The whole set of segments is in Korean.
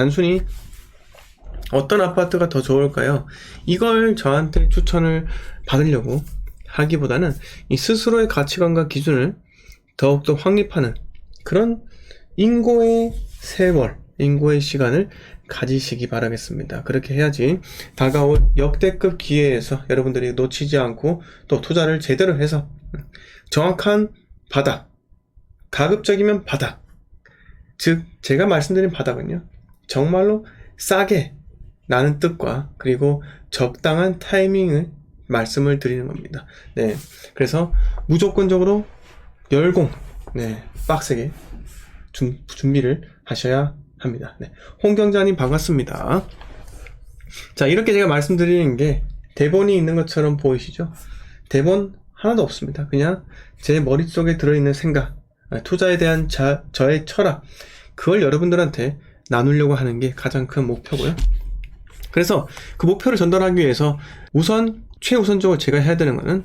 단순히 어떤 아파트가 더 좋을까요? 이걸 저한테 추천을 받으려고 하기보다는 이 스스로의 가치관과 기준을 더욱더 확립하는 그런 인고의 세월, 인고의 시간을 가지시기 바라겠습니다. 그렇게 해야지 다가올 역대급 기회에서 여러분들이 놓치지 않고 또 투자를 제대로 해서 정확한 바닥, 가급적이면 바닥, 즉 제가 말씀드린 바닥은요, 정말로 싸게 나는 뜻과 그리고 적당한 타이밍을 말씀을 드리는 겁니다. 네, 그래서 무조건적으로 열공, 네, 빡세게 준비를 하셔야 합니다. 네, 홍경자님 반갑습니다. 자, 이렇게 제가 말씀드리는 게 대본이 있는 것처럼 보이시죠? 대본 하나도 없습니다. 그냥 제 머릿속에 들어있는 생각, 투자에 대한 저의 철학, 그걸 여러분들한테 나누려고 하는 게 가장 큰 목표고요. 그래서 그 목표를 전달하기 위해서 우선 최우선적으로 제가 해야 되는 거는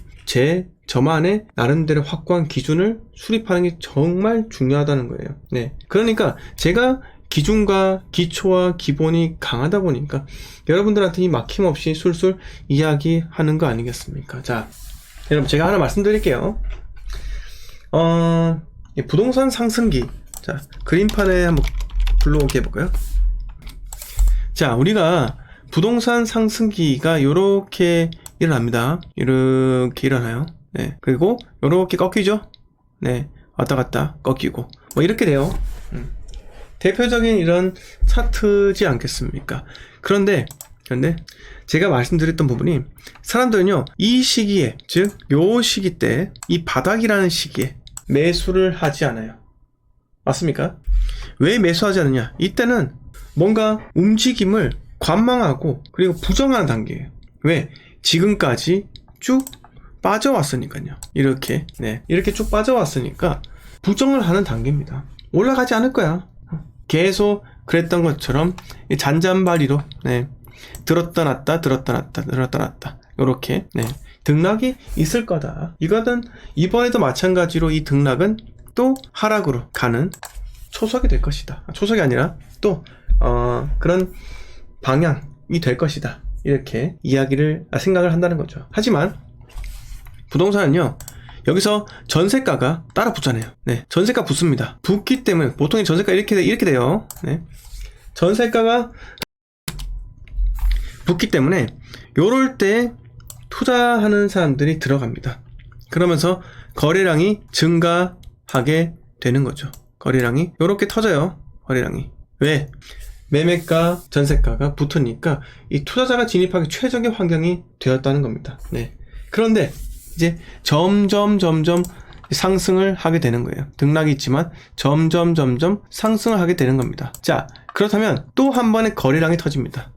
저만의 나름대로 확고한 기준을 수립하는 게 정말 중요하다는 거예요. 네, 그러니까 제가 기준과 기초와 기본이 강하다 보니까 여러분들한테 이 막힘없이 술술 이야기하는 거 아니겠습니까? 자, 여러분 제가 하나 말씀드릴게요. 부동산 상승기. 자, 그림판에 한번 불러오게 해볼까요? 자, 우리가 부동산 상승기가 요렇게 일어납니다. 이렇게 일어나요. 네, 그리고 요렇게 꺾이죠? 네, 왔다 갔다 꺾이고 뭐 이렇게 돼요. 대표적인 이런 차트지 않겠습니까? 그런데 제가 말씀드렸던 부분이 사람들은요, 이 시기에, 즉 요 시기 때 이 바닥이라는 시기에 매수를 하지 않아요. 맞습니까? 왜 매수하지 않느냐? 이때는 뭔가 움직임을 관망하고 그리고 부정하는 단계예요. 왜? 지금까지 쭉 빠져왔으니까요. 이렇게, 네, 이렇게 쭉 빠져왔으니까 부정을 하는 단계입니다. 올라가지 않을 거야. 계속 그랬던 것처럼 잔잔바리로, 네, 들었다 놨다 들었다 놨다 들었다 놨다 요렇게, 네, 등락이 있을 거다. 이거는 이번에도 마찬가지로 이 등락은 또 하락으로 가는 초석이 될 것이다. 초석이 아니라 또 그런 방향이 될 것이다. 이렇게 생각을 한다는 거죠. 하지만 부동산은요, 여기서 전세가가 따라 붙잖아요. 네, 전세가 붙습니다. 붙기 때문에 보통 전세가 이렇게 돼요. 네, 전세가가 붙기 때문에 요럴 때 투자하는 사람들이 들어갑니다. 그러면서 거래량이 증가하게 되는 거죠. 거래량이 요렇게 터져요. 거래량이. 왜? 매매가, 전세가가 붙으니까 이 투자자가 진입하기 최적의 환경이 되었다는 겁니다. 네. 그런데 이제 점점 상승을 하게 되는 거예요. 등락이 있지만 점점 상승을 하게 되는 겁니다. 자, 그렇다면 또 한 번의 거래량이 터집니다.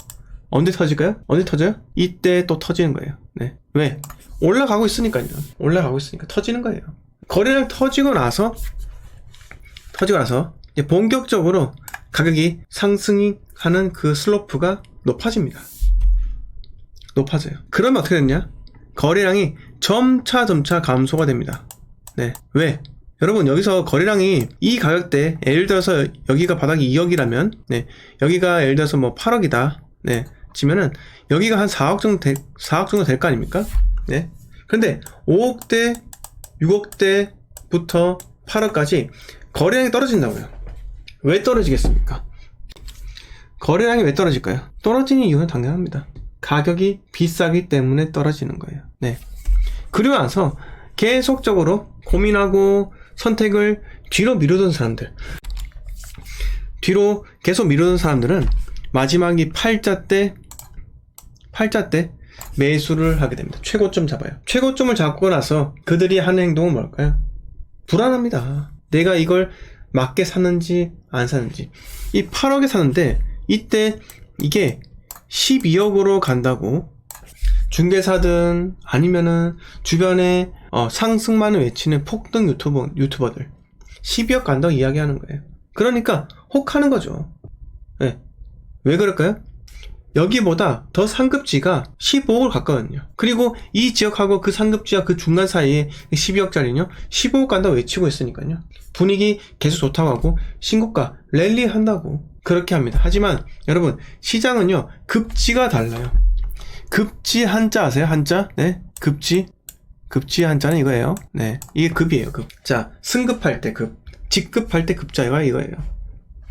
언제 터질까요? 언제 터져요? 이때 또 터지는 거예요. 네. 왜? 올라가고 있으니까요. 올라가고 있으니까 터지는 거예요. 거래량 터지고 나서 이제 본격적으로 가격이 상승이 하는 그 슬로프가 높아집니다. 높아져요. 그러면 어떻게 됐냐? 거래량이 점차 감소가 됩니다. 네. 왜? 여러분, 여기서 거래량이 이 가격대, 예를 들어서 여기가 바닥이 2억이라면, 네, 여기가 예를 들어서 뭐 8억이다. 네, 치면은 여기가 한 4억 정도 될 거 아닙니까? 네. 근데 5억대, 6억대부터 8억까지 거래량이 떨어진다고요. 왜 떨어지겠습니까? 거래량이 왜 떨어질까요? 떨어지는 이유는 당연합니다. 가격이 비싸기 때문에 떨어지는 거예요. 네. 그리고 나서 계속적으로 고민하고 선택을 뒤로 미루던 사람들, 뒤로 계속 미루던 사람들은 마지막이 팔자 때 매수를 하게 됩니다. 최고점 잡아요. 최고점을 잡고 나서 그들이 하는 행동은 뭘까요? 불안합니다. 내가 이걸 맞게 샀는지 안 샀는지. 이 8억에 샀는데 이때 이게 12억으로 간다고 중개사든 아니면은 주변에 상승만을 외치는 폭등 유튜버들 12억 간다고 이야기하는 거예요. 그러니까 혹하는 거죠. 네. 왜 그럴까요? 여기보다 더 상급지가 15억을 가까웠거든요. 그리고 이 지역하고 그 상급지와 그 중간 사이에 12억짜리는요 15억 간다고 외치고 있으니까요. 분위기 계속 좋다고 하고 신고가 랠리 한다고 그렇게 합니다. 하지만 여러분, 시장은요 급지가 달라요. 급지 한자 아세요? 한자? 네, 급지 한자는 이거예요. 네, 이게 급이에요. 급. 자, 승급할 때 급, 직급할 때 급자가 이거예요.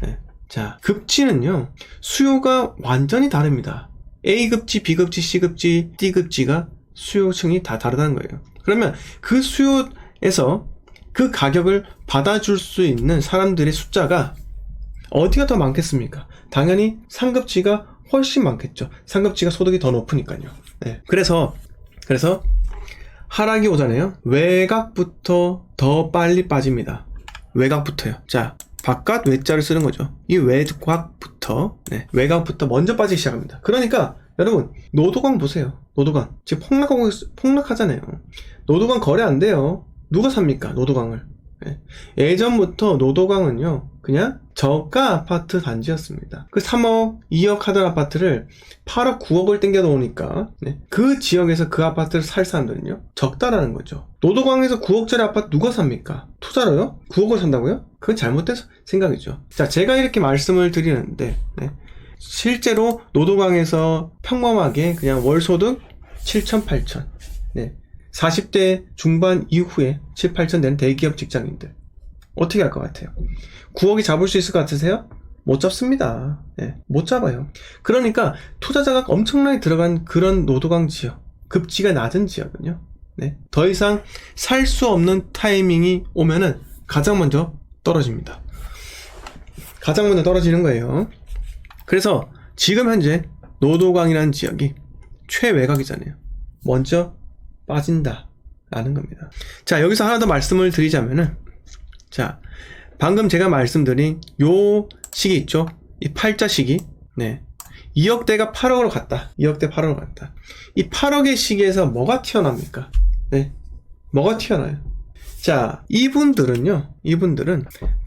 네. 자, 급지는요 수요가 완전히 다릅니다. A급지, B급지, C급지, D급지가 수요층이 다 다르다는 거예요. 그러면 그 수요에서 그 가격을 받아줄 수 있는 사람들의 숫자가 어디가 더 많겠습니까? 당연히 상급지가 훨씬 많겠죠. 상급지가 소득이 더 높으니까요. 네. 그래서 하락이 오잖아요. 외곽부터 더 빨리 빠집니다. 외곽부터요. 자, 바깥 외자를 쓰는 거죠. 이 외곽부터, 네, 외곽부터 먼저 빠지기 시작합니다. 그러니까 여러분, 노도강 보세요. 노도강 지금 폭락하잖아요. 노도강 거래 안 돼요. 누가 삽니까? 노도강을. 네. 예전부터 노도강은요 그냥 저가 아파트 단지였습니다. 그 3억, 2억 하던 아파트를 8억, 9억을 땡겨 놓으니까 네. 그 지역에서 그 아파트를 살 사람들은요 적다라는 거죠. 노도강에서 9억짜리 아파트 누가 삽니까? 투자로요? 9억을 산다고요? 그건 잘못된 생각이죠. 자, 제가 이렇게 말씀을 드리는데 네. 실제로 노도강에서 평범하게 그냥 월소득 7천, 8천 네. 40대 중반 이후에 7, 8천 되는 대기업 직장인들 어떻게 할 것 같아요? 9억이 잡을 수 있을 것 같으세요? 못 잡습니다. 네, 못 잡아요. 그러니까 투자자가 엄청나게 들어간 그런 노도강 지역, 급지가 낮은 지역은요 네, 더 이상 살 수 없는 타이밍이 오면은 가장 먼저 떨어집니다. 가장 먼저 떨어지는 거예요. 그래서 지금 현재 노도강이라는 지역이 최외곽이잖아요. 먼저 빠진다 라는 겁니다. 자, 여기서 하나 더 말씀을 드리자면은, 자, 방금 제가 말씀드린 요 시기 있죠? 이 팔자 시기. 네. 2억대가 8억으로 갔다. 2억대 8억으로 갔다. 이 8억의 시기에서 뭐가 튀어납니까? 네. 뭐가 튀어나요? 자, 이분들은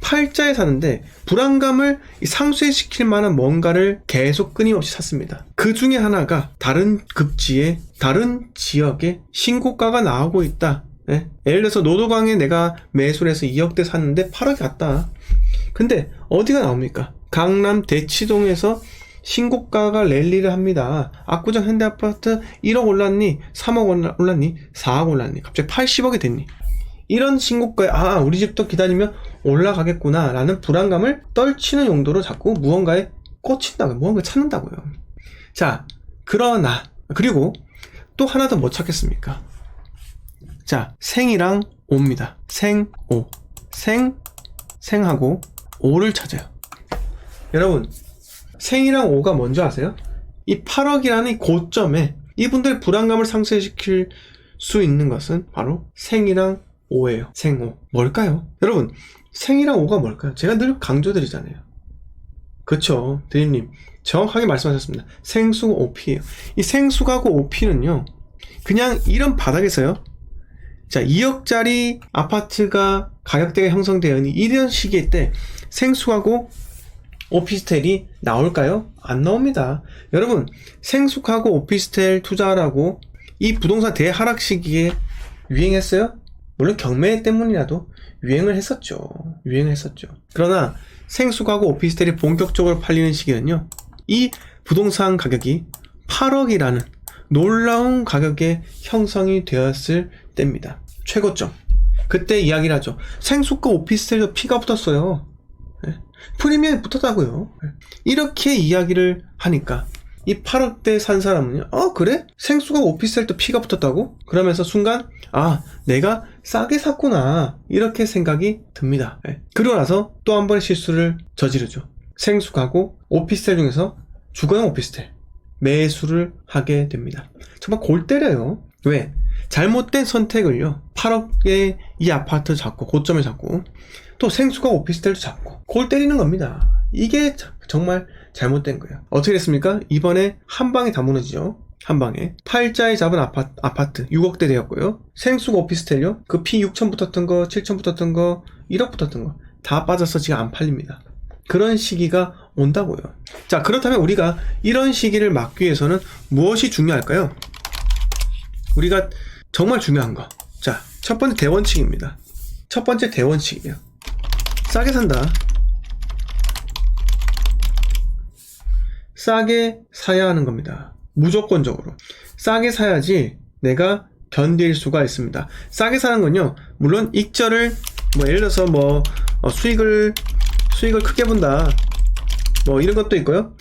팔자에 사는데 불안감을 상쇄시킬 만한 뭔가를 계속 끊임없이 샀습니다. 그 중에 하나가 다른 급지에, 다른 지역에 신고가가 나오고 있다. 네? 예를 들어서 노도강에 내가 매수를 해서 2억대 샀는데 8억이 갔다. 근데 어디가 나옵니까? 강남 대치동에서 신고가가 랠리를 합니다. 압구정 현대아파트 1억 올랐니? 3억 올랐니? 4억 올랐니? 갑자기 80억이 됐니? 이런 신고가에 우리 집도 기다리면 올라가겠구나 라는 불안감을 떨치는 용도로 자꾸 무언가에 꽂힌다고요. 무언가 찾는다고요. 자, 그리고 또 하나 더 뭐 찾겠습니까? 자, 생이랑 오입니다. 생오. 생하고 오를 찾아요. 여러분, 생이랑 오가 뭔지 아세요? 이 8억이라는 고점에 이분들의 불안감을 상쇄시킬 수 있는 것은 바로 생이랑 오예요. 생오. 뭘까요? 여러분, 생이랑 오가 뭘까요? 제가 늘 강조드리잖아요. 그쵸, 대리님 정확하게 말씀하셨습니다. 생수가 오피예요. 이 생수하고 오피는요 그냥 이런 바닥에서요, 자, 2억짜리 아파트가 가격대가 형성되어 있는 이런 시기에 때 생수하고 오피스텔이 나올까요? 안 나옵니다. 여러분, 생수하고 오피스텔 투자라고 이 부동산 대하락 시기에 유행했어요? 물론 경매 때문이라도 유행을 했었죠. 그러나 생수가구 오피스텔이 본격적으로 팔리는 시기는요, 이 부동산 가격이 8억이라는 놀라운 가격에 형성이 되었을 때입니다. 최고점. 그때 이야기를 하죠. 생수가 오피스텔도 피가 붙었어요. 네. 프리미엄이 붙었다고요. 네. 이렇게 이야기를 하니까 이 8억대 산 사람은요, 그래? 생수가 오피스텔도 피가 붙었다고? 그러면서 순간 내가 싸게 샀구나, 이렇게 생각이 듭니다. 네. 그러고 나서 또 한 번의 실수를 저지르죠. 생수가구 오피스텔 중에서 주거용 오피스텔 매수를 하게 됩니다. 정말 골 때려요. 왜? 잘못된 선택을요, 8억의 이 아파트 잡고, 고점을 잡고, 또 생수가 오피스텔도 잡고 골 때리는 겁니다. 이게 정말 잘못된 거예요. 어떻게 됐습니까? 이번에 한 방에 다 무너지죠. 한 방에. 팔자에 잡은 아파트 6억대 되었고요. 생수가 오피스텔요, 그 피 6천 붙었던 거, 7천 붙었던 거, 1억 붙었던 거 다 빠져서 지금 안 팔립니다. 그런 시기가 온다고요. 자, 그렇다면 우리가 이런 시기를 막기 위해서는 무엇이 중요할까요? 우리가 정말 중요한 거. 자, 첫 번째 대원칙입니다. 첫 번째 대원칙이에요. 싸게 산다. 싸게 사야 하는 겁니다. 무조건적으로. 싸게 사야지 내가 견딜 수가 있습니다. 싸게 사는 건요, 물론 익절을, 예를 들어서 수익을 크게 본다. 이런 것도 있고요.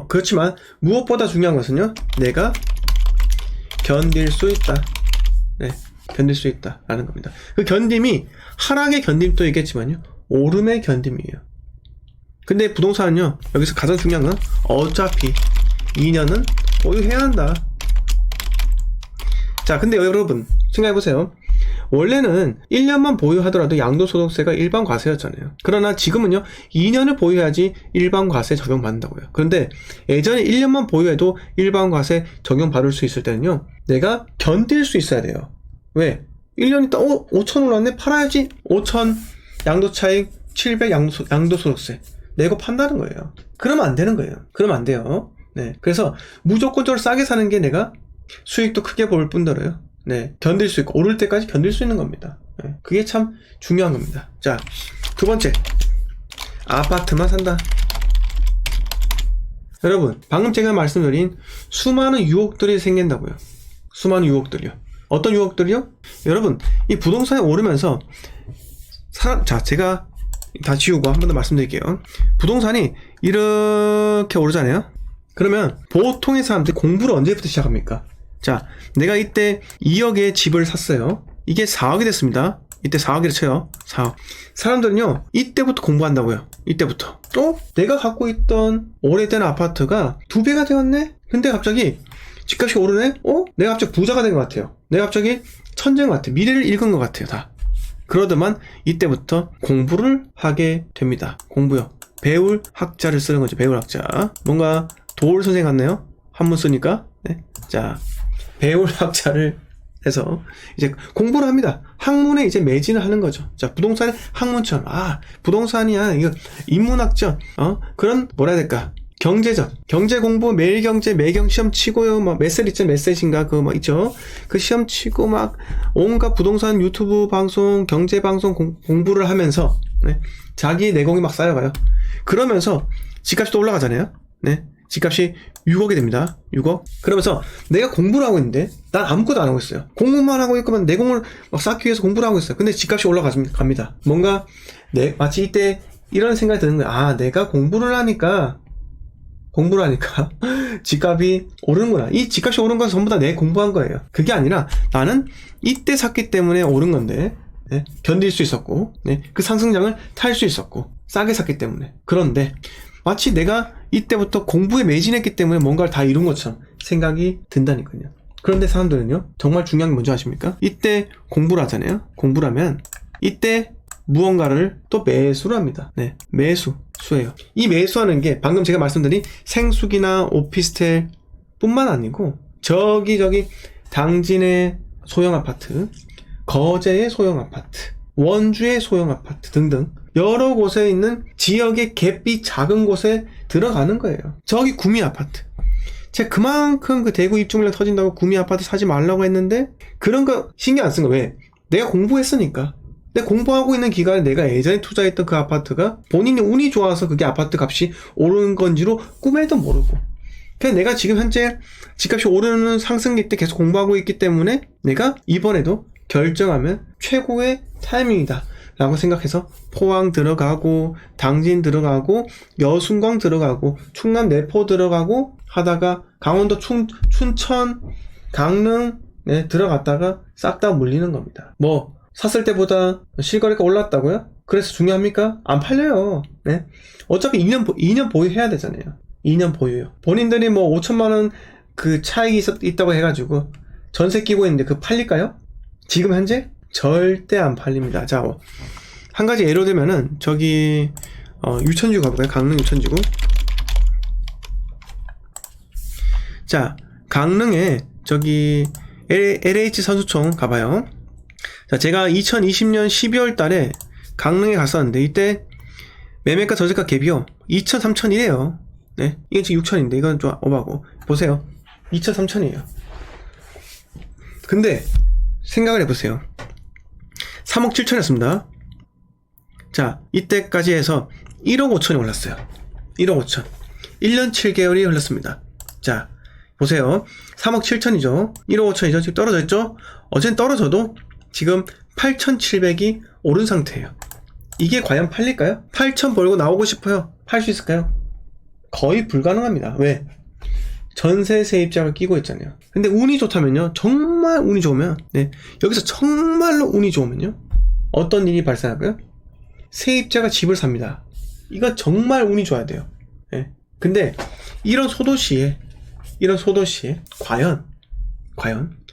그렇지만, 무엇보다 중요한 것은요, 내가 견딜 수 있다. 네, 견딜 수 있다. 라는 겁니다. 그 견딤이, 하락의 견딤도 있겠지만요, 오름의 견딤이에요. 근데 부동산은요, 여기서 가장 중요한 건, 어차피 2년은 보유해야 한다. 자, 근데 여러분, 생각해보세요. 원래는 1년만 보유하더라도 양도소득세가 일반 과세였잖아요. 그러나 지금은요, 2년을 보유해야지 일반 과세 적용받는다고요. 그런데 예전에 1년만 보유해도 일반 과세 적용받을 수 있을 때는요, 내가 견딜 수 있어야 돼요. 왜? 1년 있다, 5천 올랐네? 팔아야지. 5천 양도차익 700 양도소득세 내고 판다는 거예요. 그러면 안 되는 거예요. 그러면 안 돼요. 네. 그래서 무조건적으로 싸게 사는 게 내가 수익도 크게 볼 뿐더러요. 네. 견딜 수 있고, 오를 때까지 견딜 수 있는 겁니다. 네. 그게 참 중요한 겁니다. 자, 두 번째. 아파트만 산다. 여러분, 방금 제가 말씀드린 수많은 유혹들이 생긴다고요. 수많은 유혹들이요. 어떤 유혹들이요? 여러분, 이 부동산이 오르면서 자, 제가 다 지우고 한 번 더 말씀드릴게요. 부동산이 이렇게 오르잖아요. 그러면 보통의 사람들이 공부를 언제부터 시작합니까? 자, 내가 이때 2억의 집을 샀어요. 이게 4억이 됐습니다. 이때 4억이라 쳐요. 4억. 사람들은요, 이때부터 공부한다고요. 이때부터. 내가 갖고 있던 오래된 아파트가 2배가 되었네? 근데 갑자기 집값이 오르네? 내가 갑자기 부자가 된 것 같아요. 내가 갑자기 천재인 것 같아요. 미래를 읽은 것 같아요. 다. 그러더만 이때부터 공부를 하게 됩니다. 공부요. 배울 학자를 쓰는 거죠. 배울 학자. 뭔가 도울 선생 같네요. 한문 쓰니까. 네. 자, 배울 학자를 해서 이제 공부를 합니다. 학문에 이제 매진을 하는 거죠. 자, 부동산의 학문처럼, 부동산이야, 이거 인문학적, 그런, 뭐라 해야 될까? 경제적, 경제 공부, 매일경제, 매경 시험 치고요. 메셀 있죠? 메셀인가? 있죠? 그 시험 치고 온갖 부동산 유튜브 방송, 경제 방송 공부를 하면서, 네. 자기 내공이 쌓여가요. 그러면서 집값이 또 올라가잖아요. 네. 집값이 6억이 됩니다. 6억. 그러면서 내가 공부를 하고 있는데 난 아무것도 안 하고 있어요. 공부만 하고 있고만 내공을 쌓기 위해서 공부를 하고 있어요. 근데 집값이 올라갑니다. 뭔가 마치 이때 이런 생각이 드는 거야. 내가 공부를 하니까 집값이 오르는구나. 이 집값이 오른 건 전부 다 내 공부한 거예요. 그게 아니라 나는 이때 샀기 때문에 오른 건데, 네, 견딜 수 있었고, 네, 그 상승장을 탈 수 있었고, 싸게 샀기 때문에. 그런데 마치 내가 이때부터 공부에 매진했기 때문에 뭔가를 다 이룬 것처럼 생각이 든다니까요. 그런데 사람들은요, 정말 중요한 게 뭔지 아십니까? 이때 공부를 하잖아요. 공부를 하면 이때 무언가를 또 매수를 합니다. 네, 수예요. 이 매수하는 게 방금 제가 말씀드린 생수기나 오피스텔 뿐만 아니고 저기 당진의 소형 아파트, 거제의 소형 아파트, 원주의 소형 아파트 등등 여러 곳에 있는 지역의 갭이 작은 곳에 들어가는 거예요. 저기 구미 아파트. 제가 그만큼 그 대구 입주물량 터진다고 구미 아파트 사지 말라고 했는데 그런 거 신경 안 쓴 거 왜? 내가 공부했으니까. 내가 공부하고 있는 기간에 내가 예전에 투자했던 그 아파트가 본인이 운이 좋아서 그게 아파트 값이 오르는 건지로 꿈에도 모르고. 그냥 내가 지금 현재 집값이 오르는 상승기 때 계속 공부하고 있기 때문에 내가 이번에도 결정하면 최고의 타이밍이다 라고 생각해서 포항 들어가고 당진 들어가고 여순강 들어가고 충남 내포 들어가고 하다가 강원도 춘천 강릉 들어갔다가 싹 다 물리는 겁니다. 샀을 때보다 실거래가 올랐다고요? 그래서 중요합니까? 안 팔려요. 네. 어차피 2년 보유해야 되잖아요. 2년 보유요. 본인들이 5천만 원 그 차익이 있다고 해가지고 전세 끼고 있는데 그거 팔릴까요? 지금 현재? 절대 안 팔립니다. 자, 한 가지 예로 들면은 저기 유천지구 가볼까요? 강릉 유천지구. 자, 강릉에 저기 LH 선수촌 가봐요. 자, 제가 2020년 12월 달에 강릉에 갔었는데 이때 매매가 저저가 갭이요 2천 3천이래요. 네, 이게 지금 6천인데 이건 좀 오바고 보세요. 2천 3천이에요. 근데 생각을 해보세요. 3억 7천이었습니다. 자, 이때까지 해서 1억 5천이 올랐어요. 1억 5천. 1년 7개월이 흘렀습니다. 자, 보세요. 3억 7천이죠. 1억 5천이죠. 지금 떨어져 있죠? 어젠 떨어져도 지금 8,700이 오른 상태예요. 이게 과연 팔릴까요? 8천 벌고 나오고 싶어요. 팔 수 있을까요? 거의 불가능합니다. 왜? 전세 세입자가 끼고 있잖아요. 근데 운이 좋다면요. 정말 운이 좋으면, 네, 여기서 정말로 운이 좋으면요. 어떤 일이 발생할까요? 세입자가 집을 삽니다. 이거 정말 운이 좋아야 돼요. 네. 근데 이런 소도시에 과연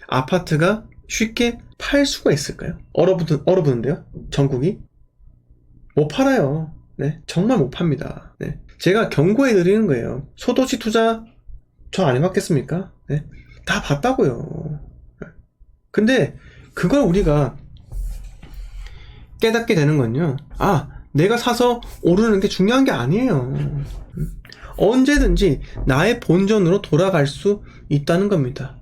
아파트가 쉽게 팔 수가 있을까요? 얼어붙는데요? 전국이? 못 팔아요. 네, 정말 못 팝니다. 네. 제가 경고해 드리는 거예요. 소도시 투자 저 안 해봤겠습니까? 네. 다 봤다고요. 근데 그걸 우리가 깨닫게 되는 건요. 아, 내가 사서 오르는 게 중요한 게 아니에요. 언제든지 나의 본전으로 돌아갈 수 있다는 겁니다.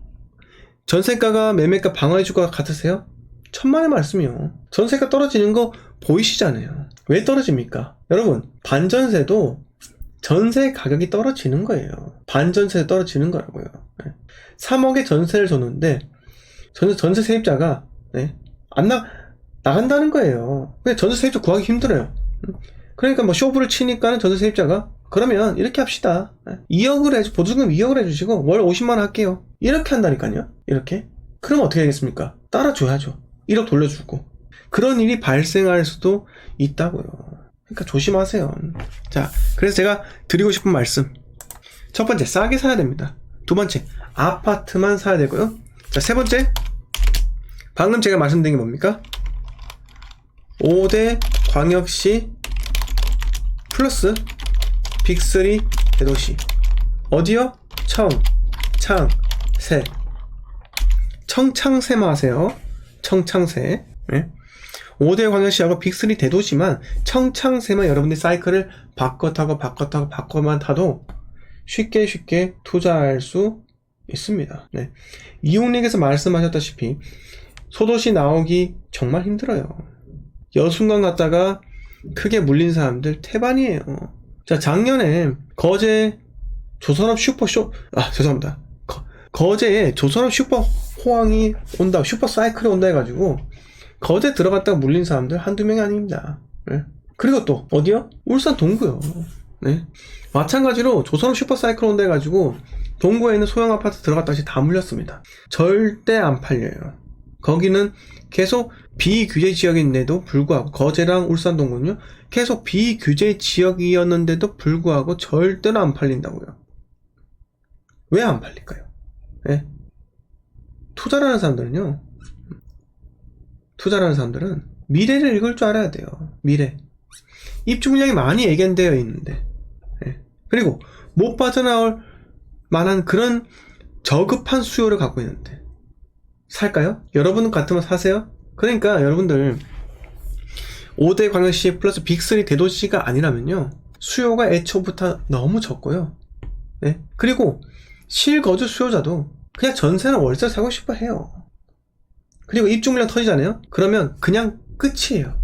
전세가가 매매가 방어해줄 것 같으세요? 천만의 말씀이요. 전세가 떨어지는 거 보이시잖아요. 왜 떨어집니까? 여러분, 반전세도 전세 가격이 떨어지는 거예요. 반전세 떨어지는 거라고요. 3억의 전세를 줬는데 전세 세입자가 안 나간다는 거예요. 근데 전세 세입자 구하기 힘들어요. 그러니까 뭐 쇼부를 치니까는 전세 세입자가 그러면 이렇게 합시다. 2억을 보증금 2억을 해주시고 월 50만원 할게요. 이렇게 한다니까요. 이렇게. 그럼 어떻게 하겠습니까? 따라줘야죠. 1억 돌려주고. 그런 일이 발생할 수도 있다고요. 그러니까 조심하세요. 자, 그래서 제가 드리고 싶은 말씀. 첫 번째, 싸게 사야 됩니다. 두 번째, 아파트만 사야 되고요. 자, 세 번째, 방금 제가 말씀드린 게 뭡니까? 5대 광역시 플러스 빅3 대도시. 어디요? 청창세. 청창세만 하세요. 청창세. 네. 5대 광역시하고 빅3 대도시만 청창세만 여러분들이 사이클을 바꿔만 타도 쉽게 투자할 수 있습니다. 네. 이용님께서 말씀하셨다시피 소도시 나오기 정말 힘들어요. 여순강 갔다가 크게 물린 사람들 태반이에요. 자, 작년에 거제 조선업 죄송합니다. 거제에 조선업 슈퍼 호황이 온다, 슈퍼 사이클이 온다 해가지고 거제 들어갔다가 물린 사람들 한두 명이 아닙니다. 네. 그리고 또 어디요? 울산 동구요. 네. 마찬가지로 조선업 슈퍼 사이클 온다 해가지고 동구에 있는 소형 아파트 들어갔다 다시 다 물렸습니다. 절대 안 팔려요. 거기는 계속 비규제 지역인데도 불구하고, 거제랑 울산 동구는요 계속 비규제 지역이었는데도 불구하고 절대로 안 팔린다고요. 왜 안 팔릴까요? 네. 투자라는 사람들은 미래를 읽을 줄 알아야 돼요. 미래. 입주 물량이 많이 예견되어 있는데, 네. 그리고 못 빠져나올 만한 그런 저급한 수요를 갖고 있는데 살까요? 여러분 같으면 사세요? 그러니까 여러분들 5대 광역시 플러스 빅3 대도시가 아니라면요 수요가 애초부터 너무 적고요. 네? 그리고 실거주 수요자도 그냥 전세나 월세 사고 싶어 해요. 그리고 입주물량 터지잖아요? 그러면 그냥 끝이에요.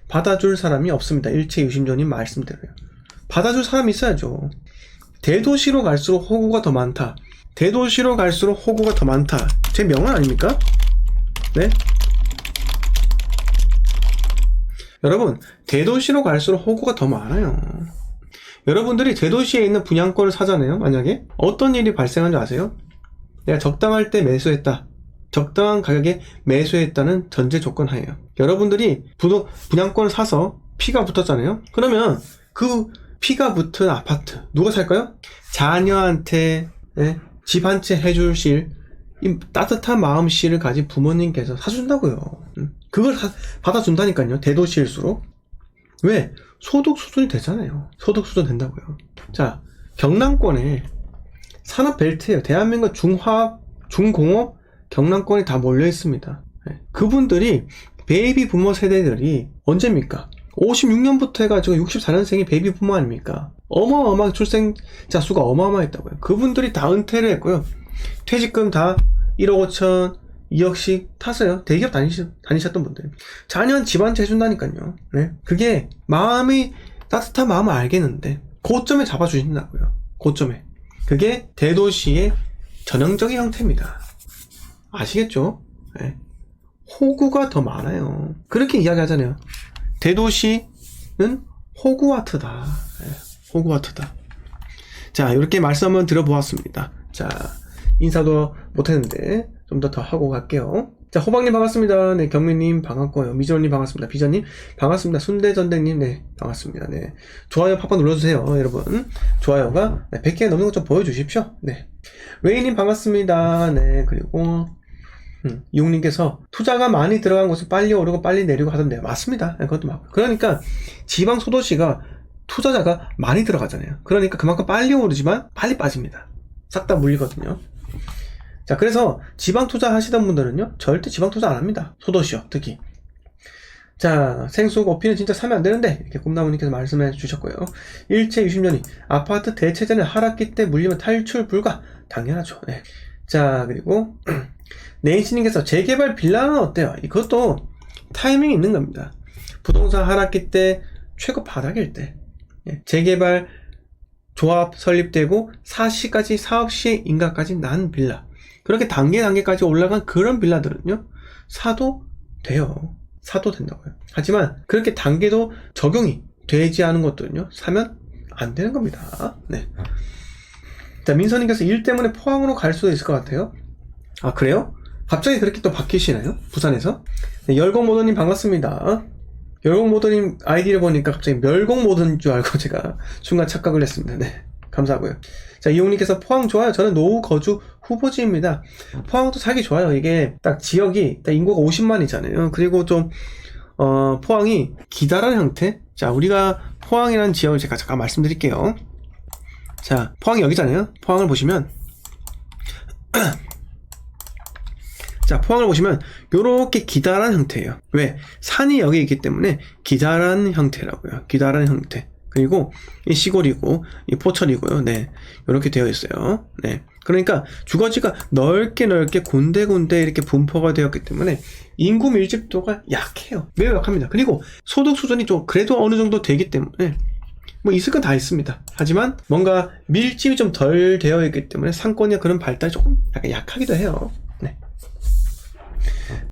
받아줄 사람이 없습니다. 일체유심전님 말씀대로요. 받아줄 사람이 있어야죠. 대도시로 갈수록 호구가 더 많다. 대도시로 갈수록 호구가 더 많다. 제 명언 아닙니까? 네? 여러분, 대도시로 갈수록 호구가 더 많아요. 여러분들이 대도시에 있는 분양권을 사잖아요. 만약에 어떤 일이 발생한 줄 아세요? 내가 적당할 때 매수했다, 적당한 가격에 매수했다는 전제 조건 하에요. 여러분들이 분양권을 사서 피가 붙었잖아요. 그러면 그 피가 붙은 아파트 누가 살까요? 자녀한테 집 한 채 해주실 이 따뜻한 마음씨를 가진 부모님께서 사준다고요. 그걸 받아준다니까요. 대도시일수록. 왜? 소득 수준이 되잖아요. 소득 수준 된다고요. 자, 경남권에 산업벨트예요. 대한민국 중화업, 중공업, 경남권이 다 몰려 있습니다. 그분들이 베이비 부모 세대들이 언제입니까? 56년부터 해가지고 64년생이 베이비 부모 아닙니까? 어마어마하게 출생자 수가 어마어마했다고요. 그분들이 다 은퇴를 했고요. 퇴직금 다 1억 5천, 2억씩 타세요. 대기업 다니셨던 분들. 자녀는 집 한 채 해준다니까요. 네? 그게 마음이 따뜻한 마음을 알겠는데 고점에 잡아주신다고요. 고점에. 그게 대도시의 전형적인 형태입니다. 아시겠죠? 네. 호구가 더 많아요. 그렇게 이야기하잖아요. 대도시는 호구와트다. 네. 호구와트다. 자, 이렇게 말씀 한번 들어보았습니다. 자, 인사도 못했는데 좀 더 하고 갈게요. 자, 호박님 반갑습니다. 네, 경민님 반갑고요. 미전님 반갑습니다. 비전님 반갑습니다. 순대전대님 네, 반갑습니다. 네, 좋아요 팍팍 눌러주세요, 여러분. 좋아요가 100개 넘는 것 좀 보여주십시오. 네, 레이님 반갑습니다. 네, 그리고 이용님께서 투자가 많이 들어간 곳은 빨리 오르고 빨리 내리고 하던데요. 맞습니다. 네, 그것도 맞고요. 그러니까 지방 소도시가 투자자가 많이 들어가잖아요. 그러니까 그만큼 빨리 오르지만 빨리 빠집니다. 싹 다 물리거든요. 자, 그래서 지방 투자 하시던 분들은요, 절대 지방 투자 안 합니다. 소도시요, 특히. 자, 생수고 오피는 진짜 사면 안 되는데, 이렇게 꿈나무님께서 말씀해 주셨고요. 일체 60년이 아파트 대체제는 하락기 때 물리면 탈출 불가. 당연하죠. 네. 자, 그리고, 네이시님께서 재개발 빌라는 어때요? 이것도 타이밍이 있는 겁니다. 부동산 하락기 때, 최고 바닥일 때, 재개발 조합 설립되고, 사시까지 사업시 인가까지 난 빌라. 그렇게 단계까지 올라간 그런 빌라들은요, 사도 돼요. 사도 된다고요. 하지만 그렇게 단계도 적용이 되지 않은 것들은요, 사면 안 되는 겁니다. 네. 자, 민서님께서 일 때문에 포항으로 갈 수도 있을 것 같아요. 아, 그래요? 갑자기 그렇게 또 바뀌시나요? 부산에서? 네, 열공모더님 반갑습니다. 열공모더님 아이디를 보니까 갑자기 멸공모더인 줄 알고 제가 순간 착각을 했습니다. 네. 감사하고요. 자, 이용님께서 포항 좋아요. 저는 노후 거주 후보지입니다. 포항도 살기 좋아요. 이게 딱 지역이 딱 인구가 50만이잖아요. 그리고 좀 포항이 기다란 형태. 자, 우리가 포항이라는 지역을 제가 잠깐 말씀드릴게요. 자, 포항이 여기잖아요. 포항을 보시면 자, 포항을 보시면 요렇게 기다란 형태예요. 왜? 산이 여기 있기 때문에 기다란 형태라고요. 기다란 형태. 그리고 이 시골이고 이 포천이고요. 네, 이렇게 되어 있어요. 네, 그러니까 주거지가 넓게 군데군데 이렇게 분포가 되었기 때문에 인구 밀집도가 약해요. 매우 약합니다. 그리고 소득 수준이 좀 그래도 어느 정도 되기 때문에 뭐 있을 건 다 있습니다. 하지만 뭔가 밀집이 좀 덜 되어 있기 때문에 상권의 그런 발달이 조금 약간 약하기도 해요.